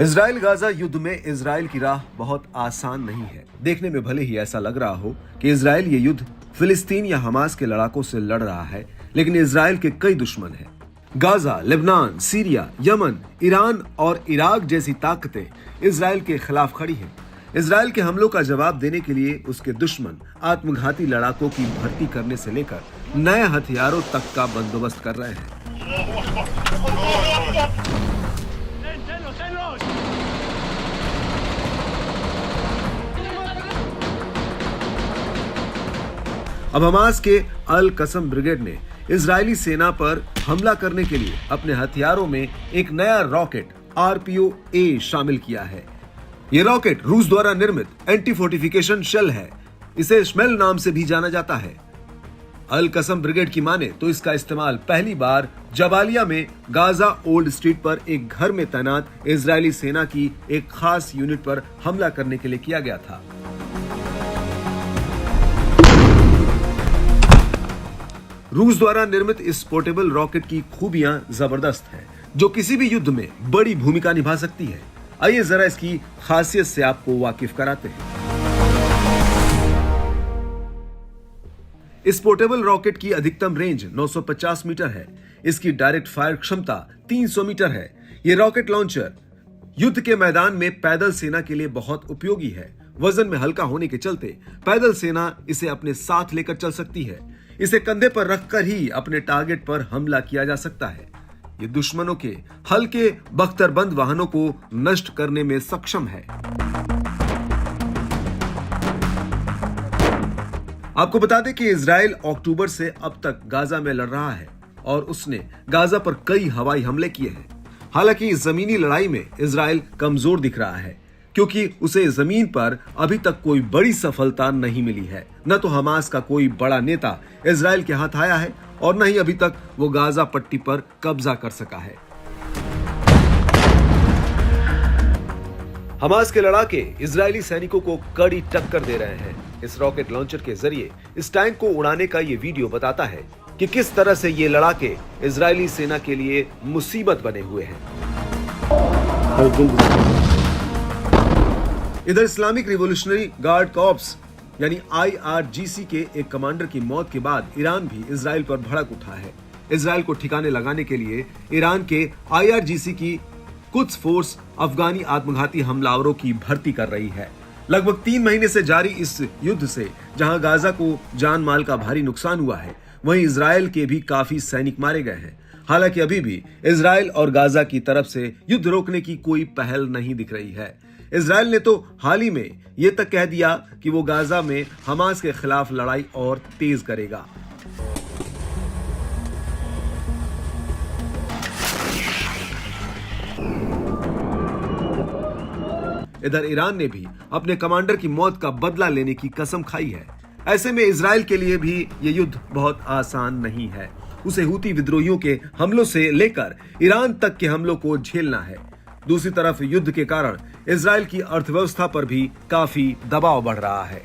Israel Gaza युद्ध में Israel की राह बहुत आसान नहीं है। देखने में भले ही ऐसा लग रहा हो कि इजराइल ये युद्ध फिलिस्तीन या हमास के लड़ाकों से लड़ रहा है, लेकिन इजराइल के कई दुश्मन हैं। Gaza, Lebanon, Syria, Yemen, Iran और इराक जैसी ताकतें इजराइल के खिलाफ खड़ी हैं। इजराइल के हमलों का जवाब देने के लिए उसके दुश्मन आत्मघाती लड़ाकों की भर्ती करने से लेकर नए हथियारों तक का बंदोबस्त कर रहे हैं। अब हमास के अल कसम ब्रिगेड ने इजरायली सेना पर हमला करने के लिए अपने हथियारों में एक नया रॉकेट RPO-A शामिल किया है। यह रॉकेट रूस द्वारा निर्मित एंटी फोर्टिफिकेशन शेल है। इसे श्मेल नाम से भी जाना जाता है। अल कसम ब्रिगेड की माने तो इसका इस्तेमाल पहली बार जबालिया में गाजा ओल्ड स्ट्रीट पर एक घर में तैनात इजरायली सेना की एक खास यूनिट पर हमला करने के लिए किया गया था। रूस द्वारा निर्मित इस पोर्टेबल रॉकेट की खूबियां जबरदस्त हैं, जो किसी भी युद्ध में बड़ी भूमिका निभा सकती है। आइए जरा इसकी खासियत से आपको वाकिफ कराते हैं। इस पोर्टेबल रॉकेट की अधिकतम रेंज 950 मीटर है। इसकी डायरेक्ट फायर क्षमता 300 मीटर है। यह रॉकेट लॉन्चर युद्ध के मैदान में पैदल सेना के लिए बहुत उपयोगी है। वजन में हल्का होने के चलते पैदल सेना इसे अपने साथ लेकर चल सकती है। इसे कंधे पर रखकर ही अपने टारगेट पर हमला किया जा सकता है। ये दुश्मनों के हल्के बख्तरबंद वाहनों को नष्ट करने में सक्षम है। आपको बता दें कि इजराइल अक्टूबर से अब तक गाजा में लड़ रहा है और उसने गाजा पर कई हवाई हमले किए हैं। हालांकि इस जमीनी लड़ाई में इजराइल कमजोर दिख रहा है, क्योंकि उसे जमीन पर अभी तक कोई बड़ी सफलता नहीं मिली है। न तो हमास का कोई बड़ा नेता इजराइल के हाथ आया है और न ही अभी तक वो गाजा पट्टी पर कब्जा कर सका है। हमास के लड़ाके इजरायली सैनिकों को कड़ी टक्कर दे रहे हैं। इस रॉकेट लॉन्चर के जरिए इस टैंक को उड़ाने का ये वीडियो बताता है कि किस तरह से ये लड़ाके इजरायली सेना के लिए मुसीबत बने हुए हैं। इधर इस्लामिक रिवॉल्यूशनरी गार्ड कॉर्प्स यानी IRGC के एक कमांडर की मौत के बाद ईरान भी इजराइल पर भड़क उठा है। इजराइल को ठिकाने लगाने के लिए ईरान के IRGC की कुद्स फोर्स अफगानी आत्मघाती हमलावरों की भर्ती कर रही है। लगभग 3 महीने से जारी इस युद्ध से जहां गाजा को जान माल का भारी नुकसान हुआ है, वहीं इजराइल के भी काफी सैनिक मारे गए हैं। हालांकि अभी भी इजराइल और गाजा की तरफ से युद्ध रोकने की कोई पहल नहीं दिख रही है। इजराइल ने तो हाल ही में यह तक कह दिया कि वो गाजा में हमास के खिलाफ लड़ाई और तेज करेगा। इधर ईरान ने भी अपने कमांडर की मौत का बदला लेने की कसम खाई है। ऐसे में इजराइल के लिए भी ये युद्ध बहुत आसान नहीं है। उसे हूती विद्रोहियों के हमलों से लेकर ईरान तक के हमलों को झेलना है। दूसरी तरफ युद्ध के कारण इजराइल की अर्थव्यवस्था पर भी काफी दबाव बढ़ रहा है।